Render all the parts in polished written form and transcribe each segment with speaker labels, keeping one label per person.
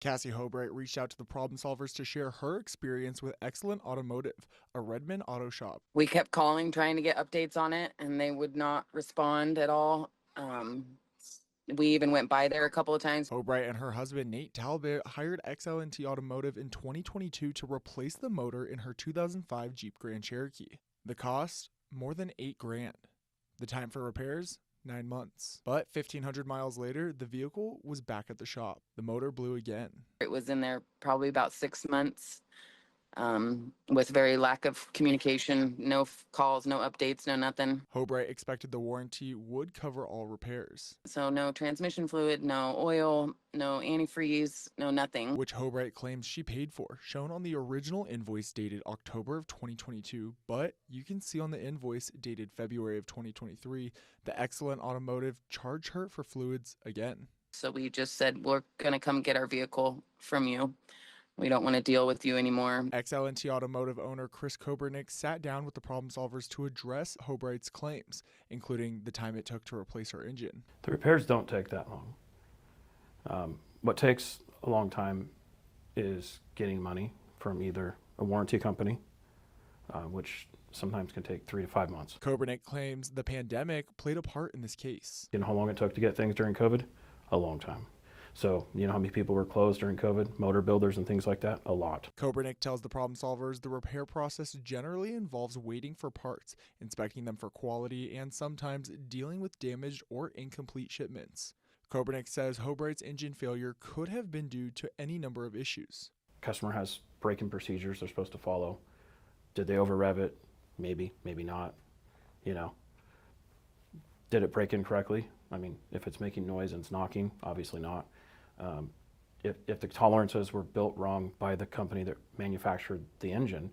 Speaker 1: Cassie Hobright reached out to the problem solvers to share her experience with Xlnt Automotive, a Redmond auto shop.
Speaker 2: We kept calling, trying to get updates on it, and they would not respond at all. We even went by there a couple of times.
Speaker 1: Hobright and her husband Nate Talbot hired Xlnt Automotive in 2022 to replace the motor in her 2005 Jeep Grand Cherokee. The cost? More than $8,000. The time for repairs? 9 months. But 1,500 miles later, the vehicle was back at the shop. The motor blew again.
Speaker 2: It was in there probably about 6 months. With very lack of communication, no calls, no updates, no nothing.
Speaker 1: Hobright expected the warranty would cover all repairs.
Speaker 2: So no transmission fluid, no oil, no antifreeze, no nothing.
Speaker 1: Which Hobright claims she paid for, shown on the original invoice dated October of 2022, but you can see on the invoice dated February of 2023, the Xlnt Automotive charged her for fluids again.
Speaker 2: So we just said, we're gonna come get our vehicle from you. We don't want to deal with you anymore.
Speaker 1: Xlnt Automotive owner Chris Kobernick sat down with the problem solvers to address Hobright's claims, including the time it took to replace her engine.
Speaker 3: The repairs don't take that long. What takes a long time is getting money from either a warranty company, which sometimes can take 3 to 5 months.
Speaker 1: Kobernick claims the pandemic played a part in this case.
Speaker 3: You know how long it took to get things during COVID? A long time. So, you know how many people were closed during COVID? Motor builders and things like that? A lot.
Speaker 1: Kobernick tells the problem solvers the repair process generally involves waiting for parts, inspecting them for quality, and sometimes dealing with damaged or incomplete shipments. Kobernick says Hobright's engine failure could have been due to any number of issues.
Speaker 3: Customer has braking procedures they're supposed to follow. Did they over rev it? Maybe, maybe not. You know, did it break in correctly? I mean, if it's making noise and it's knocking, obviously not. If the tolerances were built wrong by the company that manufactured the engine,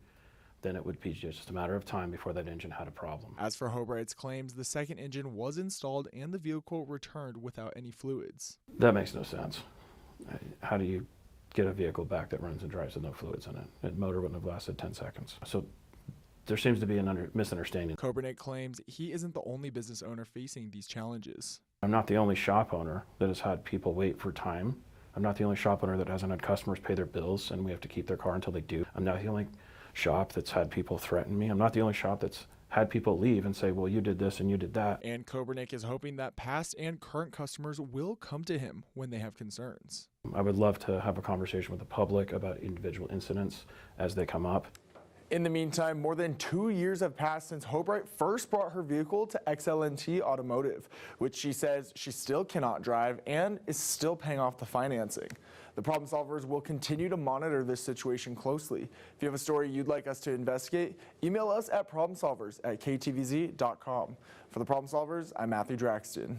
Speaker 3: then it would be just a matter of time before that engine had a problem.
Speaker 1: As for Hobright's claims, the second engine was installed and the vehicle returned without any fluids.
Speaker 3: That makes no sense. How do you get a vehicle back that runs and drives with no fluids in it? The motor wouldn't have lasted 10 seconds. So there seems to be a misunderstanding.
Speaker 1: Kobernick claims he isn't the only business owner facing these challenges.
Speaker 3: I'm not the only shop owner that has had people wait for time. I'm not the only shop owner that hasn't had customers pay their bills and we have to keep their car until they do. I'm not the only shop that's had people threaten me. I'm not the only shop that's had people leave and say, well, you did this and you did that.
Speaker 1: And Kobernick is hoping that past and current customers will come to him when they have concerns.
Speaker 3: I would love to have a conversation with the public about individual incidents as they come up.
Speaker 1: In the meantime, more than 2 years have passed since Hobright first brought her vehicle to Xlnt Automotive, which she says she still cannot drive and is still paying off the financing. The problem solvers will continue to monitor this situation closely. If you have a story you'd like us to investigate, email us at problemsolvers@ktvz.com. For the problem solvers, I'm Matthew Draxton.